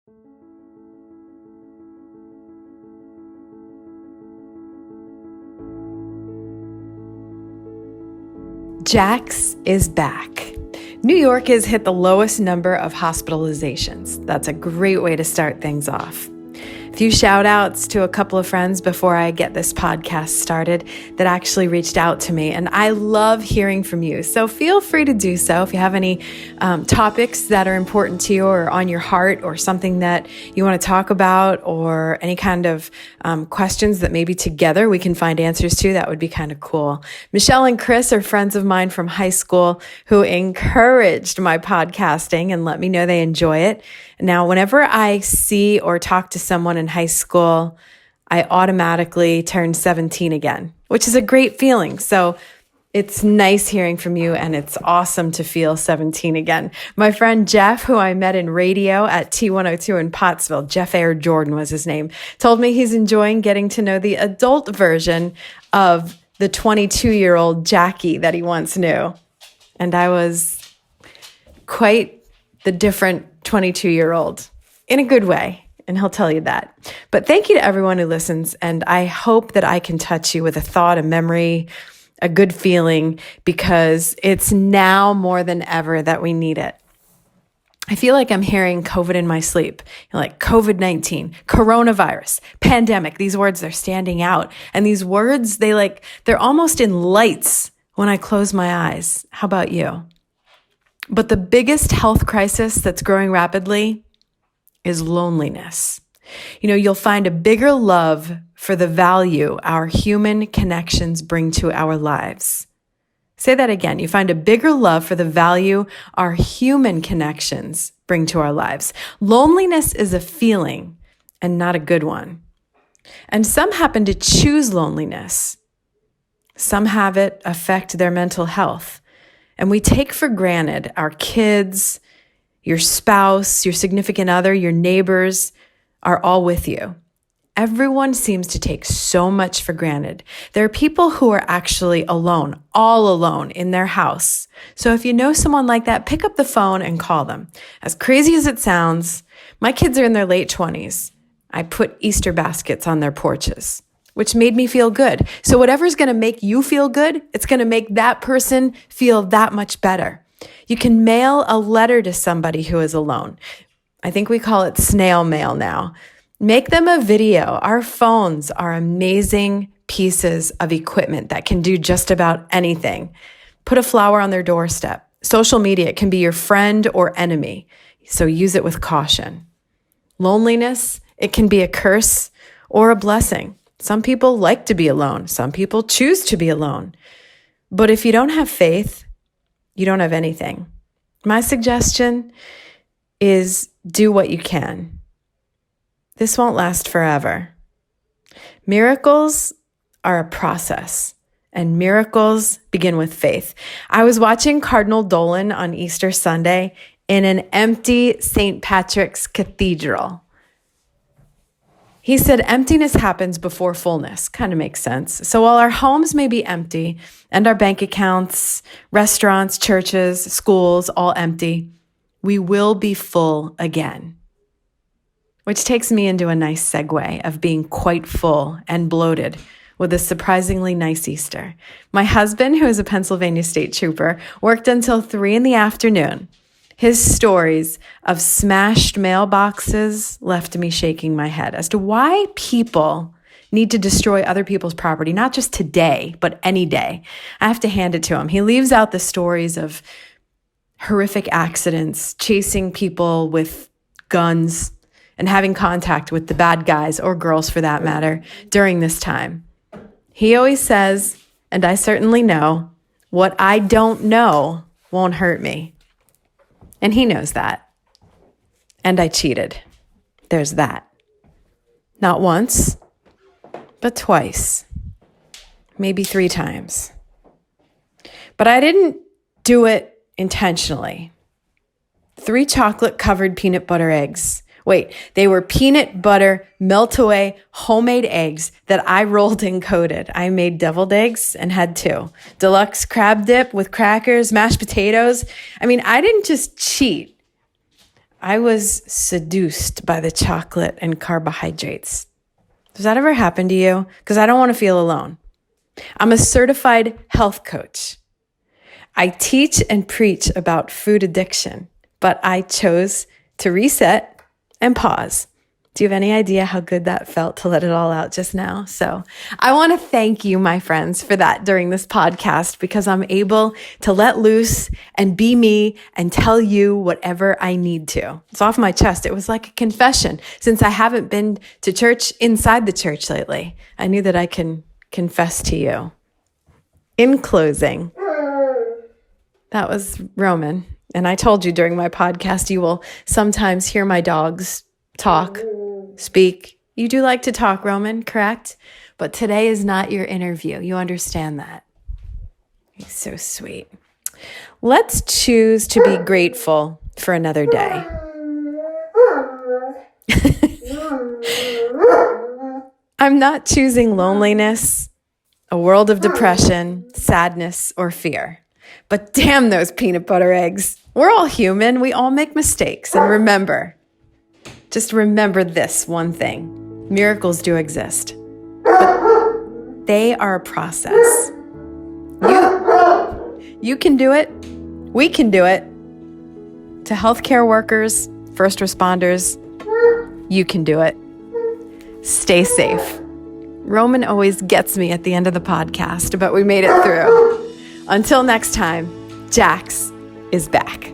Jax is back. New York has hit the lowest number of hospitalizations. That's a great way to start things off. A few shout outs to a couple of friends before I get this podcast started that actually reached out to me. And I love hearing from you. So feel free to do so if you have any topics that are important to you or on your heart or something that you want to talk about or any kind of questions that maybe together we can find answers to. That would be kind of cool. Michelle and Chris are friends of mine from high school who encouraged my podcasting and let me know they enjoy it. Now, whenever I see or talk to someone in high school, I automatically turn 17 again, which is a great feeling. So it's nice hearing from you, and it's awesome to feel 17 again. My friend Jeff, who I met in radio at T102 in Pottsville, Jeff Air Jordan was his name, told me he's enjoying getting to know the adult version of the 22-year-old Jackie that he once knew. And I was quite the different 22-year-old in a good way, and he'll tell you that. But thank you to everyone who listens, and I hope that I can touch you with a thought, a memory, a good feeling, because it's now more than ever that we need it. I feel like I'm hearing COVID in my sleep, like COVID-19, coronavirus, pandemic. These words, they're standing out. And these words, they're almost in lights when I close my eyes. How about you? But the biggest health crisis that's growing rapidly is loneliness. You'll find a bigger love for the value our human connections bring to our lives. Say that again. You find a bigger love for the value our human connections bring to our lives. Loneliness is a feeling and not a good one. And some happen to choose loneliness. Some have it affect their mental health. And we take for granted our kids, your spouse, your significant other, your neighbors are all with you. Everyone seems to take so much for granted. There are people who are actually alone, all alone in their house. So if you know someone like that, pick up the phone and call them. As crazy as it sounds, my kids are in their late 20s. I put Easter baskets on their porches, which made me feel good. So whatever's going to make you feel good, it's going to make that person feel that much better. You can mail a letter to somebody who is alone. I think we call it snail mail now. Make them a video. Our phones are amazing pieces of equipment that can do just about anything. Put a flower on their doorstep. Social media can be your friend or enemy, so use it with caution. Loneliness, it can be a curse or a blessing. Some people like to be alone. Some people choose to be alone. But if you don't have faith, you don't have anything. My suggestion is do what you can. This won't last forever. Miracles are a process, and miracles begin with faith. I was watching Cardinal Dolan on Easter Sunday in an empty St. Patrick's Cathedral. He said emptiness happens before fullness. Kind of makes sense. So while our homes may be empty and our bank accounts, restaurants, churches, schools, all empty, we will be full again. Which takes me into a nice segue of being quite full and bloated with a surprisingly nice Easter. My husband, who is a Pennsylvania State Trooper, worked until 3 p.m. His stories of smashed mailboxes left me shaking my head as to why people need to destroy other people's property, not just today, but any day. I have to hand it to him. He leaves out the stories of horrific accidents, chasing people with guns, and having contact with the bad guys or girls for that matter during this time. He always says, and I certainly know, what I don't know won't hurt me. And he knows that. And I cheated. There's that. Not once, but twice. Maybe 3 times. But I didn't do it intentionally. 3 chocolate-covered peanut butter eggs. Wait, they were peanut butter, melt-away, homemade eggs that I rolled and coated. I made deviled eggs and had 2. Deluxe crab dip with crackers, mashed potatoes. I mean, I didn't just cheat. I was seduced by the chocolate and carbohydrates. Does that ever happen to you? Because I don't want to feel alone. I'm a certified health coach. I teach and preach about food addiction, but I chose to reset and pause. Do you have any idea how good that felt to let it all out just now? So I want to thank you, my friends, for that during this podcast, because I'm able to let loose and be me and tell you whatever I need to. It's off my chest. It was like a confession. Since I haven't been to church inside the church lately, I knew that I can confess to you. In closing, that was Roman. And I told you during my podcast, you will sometimes hear my dogs talk, speak. You do like to talk, Roman, correct? But today is not your interview. You understand that. He's so sweet. Let's choose to be grateful for another day. I'm not choosing loneliness, a world of depression, sadness, or fear. But damn those peanut butter eggs. We're all human. We all make mistakes. And remember, just remember this one thing. Miracles do exist, but they are a process. You can do it. We can do it. To healthcare workers, first responders, you can do it. Stay safe. Roman always gets me at the end of the podcast, but we made it through. Until next time, Jax is back.